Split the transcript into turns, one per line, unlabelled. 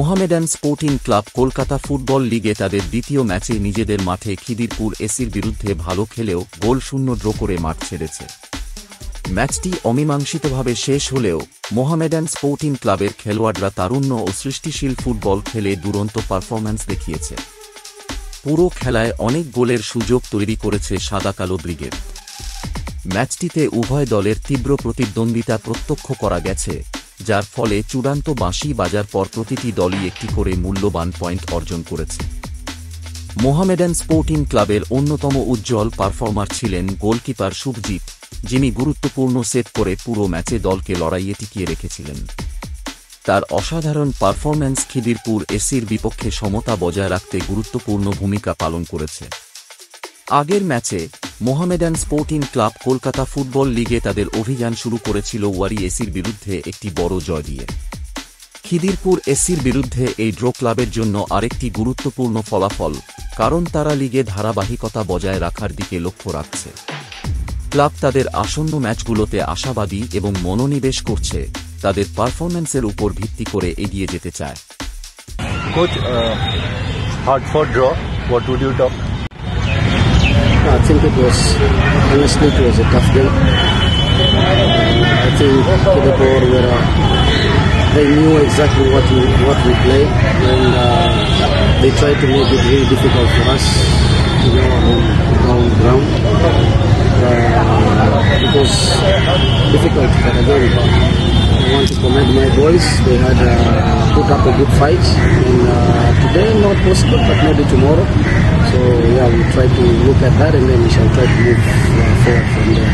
Mohammedan sporting club Kolkata football লিগে তাদের দ্বিতীয় ম্যাচে নিজেদের মাঠে খিদিরপুর এসির বিরুদ্ধে ভালো খেলেও গোলশূন্য ড্র করে মাঠ ছেড়েছে। ম্যাচটি অমীমাংসিতভাবে শেষ হলেও মোহামেডান স্পোর্টিং ক্লাবের খেলোয়াড়রা তারুণ্য ও সৃষ্টিশীল ফুটবল খেলে দুরন্ত পারফরম্যান্স দেখিয়েছে। পুরো খেলায় অনেক গোলের সুযোগ তৈরি করেছে সাদা-কালো ব্রিগেড। ম্যাচটিতে উভয় দলের তীব্র প্রতিদ্বন্দ্বিতা প্রত্যক্ষ করা গেছে, যার ফলে চূড়ান্ত বাঁশি বাজার পর প্রতিটি দলই একটি করে মূল্যবান পয়েন্ট অর্জন করেছে। মোহামেডান স্পোর্টিং ক্লাবের অন্যতম উজ্জ্বল পারফর্মার ছিলেন গোলকিপার শুভজিৎ, যিনি গুরুত্বপূর্ণ সেট করে পুরো ম্যাচে দলকে লড়াইয়ে টিকিয়ে রেখেছিলেন। তার অসাধারণ পারফরম্যান্স খিদিরপুর এসির বিপক্ষে সমতা বজায় রাখতে গুরুত্বপূর্ণ ভূমিকা পালন করেছে। আগের ম্যাচে Mohammedan sporting club Kolkata football লিগে তাদের অভিযান শুরু করেছিল ওয়ারি এসির বিরুদ্ধে একটি বড় জয় দিয়ে। খিদিরপুর এসির বিরুদ্ধে এই ড্র ক্লাবের জন্য আরেকটি গুরুত্বপূর্ণ ফলাফল, কারণ তারা লিগে ধারাবাহিকতা বজায় রাখার দিকে লক্ষ্য রাখছে। ক্লাব তাদের আসন্ন ম্যাচগুলোতে আশাবাদী এবং মনোনিবেশ করছে, তাদের পারফরম্যান্সের উপর ভিত্তি করে এগিয়ে যেতে চায়।
Coach, hard fought draw. What would you talk?
I think honestly it was a tough game. I think Khidirpur they knew exactly what we play, and they tried to make it really difficult for us, on ground. It was difficult, but again, I want to commend my boys. They had put up a good fight, and today not possible, but maybe tomorrow. So yeah, we try to look at that, and then we shall try to move forward from there.